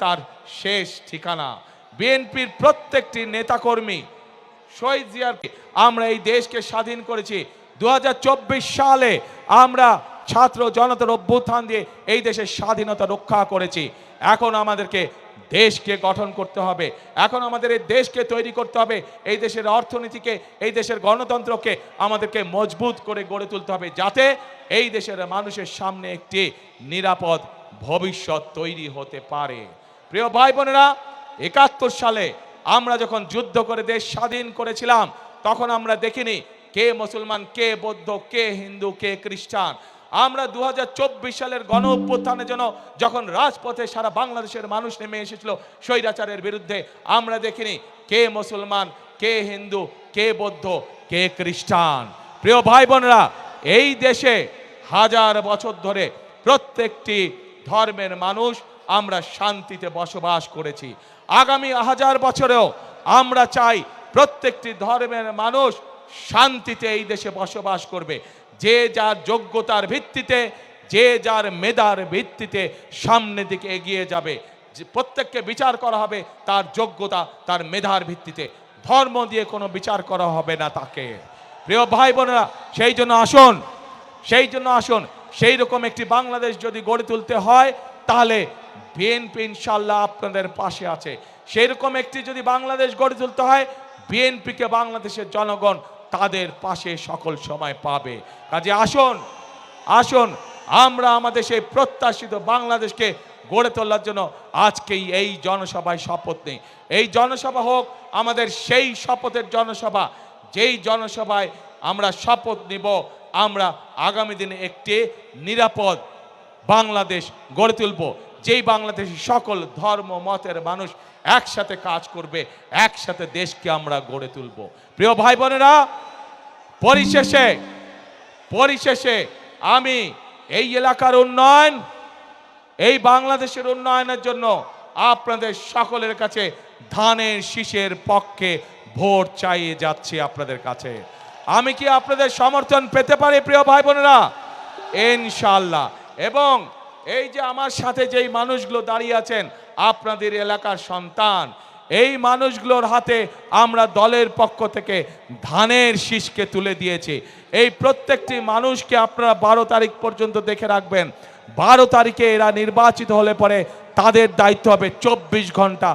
তার শেষ ঠিকানা। বিএনপির প্রত্যেকটি নেতাকর্মী শহীদ জিয়ার আমরা এই দেশকে স্বাধীন করেছি। 2024 সালে আমরা ছাত্র জনতার অভ্যুত্থান দিয়ে এই দেশের স্বাধীনতা রক্ষা করেছি। এখন আমাদেরকে দেশকে গঠন করতে হবে, এখন আমাদের এই দেশকে তৈরি করতে হবে, এই দেশের অর্থনীতিকে, এই দেশের গণতন্ত্রকে আমাদেরকে মজবুত করে গড়ে তুলতে হবে, যাতে এই দেশের মানুষের সামনে একটি নিরাপদ ভবিষ্যৎ তৈরি হতে পারে। প্রিয় ভাই বোনেরা, 71 সালে আমরা যখন যুদ্ধ করে দেশ স্বাধীন করেছিলাম, তখন আমরা দেখিনি কে মুসলমান, কে বৌদ্ধ, কে হিন্দু, কে খ্রিস্টান। আমরা 2024 সালের গণ অভ্যুত্থানের জন্য যখন রাজপথে সারা বাংলাদেশের মানুষ নেমে এসেছিল স্বৈরাচারের বিরুদ্ধে, আমরা দেখিনি কে মুসলমান, কে হিন্দু, কে বৌদ্ধ, কে খ্রিস্টান। প্রিয় ভাই বোনেরা, এই দেশে হাজার বছর ধরে প্রত্যেকটি ধর্মের মানুষ আমরা শান্তিতে বসবাস করেছি। আগামী হাজার বছরেও আমরা চাই প্রত্যেকটি ধর্মের মানুষ শান্তিতে এই দেশে বসবাস করবে। যে যার যোগ্যতার ভিত্তিতে, যে যার মেধার ভিত্তিতে সামনের দিকে এগিয়ে যাবে। প্রত্যেককে বিচার করা হবে তার যোগ্যতা, তার মেধার ভিত্তিতে, ধর্ম দিয়ে কোনো বিচার করা হবে না তাকে। প্রিয় ভাই বোনেরা, সেই জন্য আসুন সেই রকম একটি বাংলাদেশ যদি গড়ে তুলতে হয়, তাহলে বিএনপি ইনশাল্লাহ আপনাদের পাশে আছে। সেই রকম একটি যদি বাংলাদেশ গড়ে তুলতে হয়, বিএনপিকে বাংলাদেশের জনগণ তাদের পাশে সকল সময় পাবে। কাজে আসুন আমরা আমাদের সেই প্রত্যাশিত বাংলাদেশকে গড়ে তোলার জন্য আজকেই এই জনসভায় শপথ নেই। এই জনসভা হোক আমাদের সেই শপথের জনসভা, যেই জনসভায় আমরা শপথ নিব আমরা আগামী দিনে একটি নিরাপদ বাংলাদেশ গড়ে তুলব, যেই বাংলাদেশে সকল ধর্ম মতের মানুষ একসাথে কাজ করবে, একসাথে দেশকে আমরা গড়ে তুলব। প্রিয় ভাই বোনেরা, পরিশেষে আমি এই এলাকার উন্নয়ন, এই বাংলাদেশের উন্নয়নের জন্য আপনাদের সকলের কাছে ধানের শীষের পক্ষে ভোট চাইয়ে যাচ্ছি আপনাদের কাছে। আমি কি আপনাদের সমর্থন পেতে পারি প্রিয় ভাই বোনেরা? ইনশাআল্লাহ। এবং এই যে আমার সাথে যেই মানুষগুলো দাঁড়িয়ে আছেন আপনাদের এলাকার সন্তান, এই মানুষগুলোর হাতে আমরা দলের পক্ষ থেকে ধানের শীষকে তুলে দিয়েছি। এই প্রত্যেকটি মানুষকে আপনারা 12 তারিখ পর্যন্ত দেখে রাখবেন। 12 তারিখে এরা নির্বাচিত হলে পরে তাদের দায়িত্ব হবে 24 ঘন্টা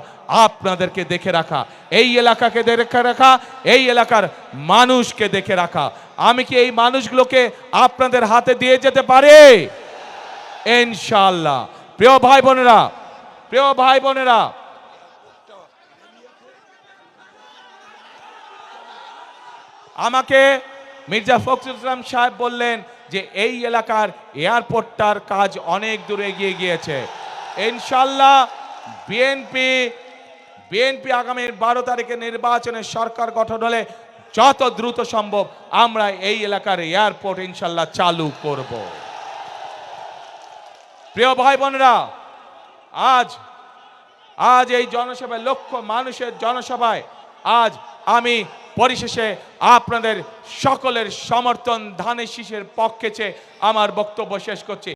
আপনাদেরকে দেখে রাখা, এই এলাকাকে দেখে রাখা, এই এলাকার মানুষকে দেখে রাখা। আমি কি এই মানুষগুলোকে আপনাদের হাতে দিয়ে যেতে পারি? ইনশাআল্লাহ। প্রিয় ভাই বোনেরা, আমাকে মির্জা ফখরুল ইসলাম সাহেব বললেন যে এই এলাকার এয়ারপোর্টটার কাজ অনেক দূর এগিয়ে গিয়েছে। ইনশাআল্লাহ বিএনপি আগামী 12 তারিখে নির্বাচনে সরকার গঠন হলে যত দ্রুত সম্ভব আমরা এই এলাকার এয়ারপোর্ট ইনশাআল্লাহ চালু করব। প্রিয় ভাই বোনেরা, আজ এই জনসভায়, লক্ষ মানুষের জনসভায় আজ আমি পরিশেষে আপনাদের সকলের সমর্থন ধানের শীষের পক্ষে চেয়ে আমার বক্তব্য শেষ করছি।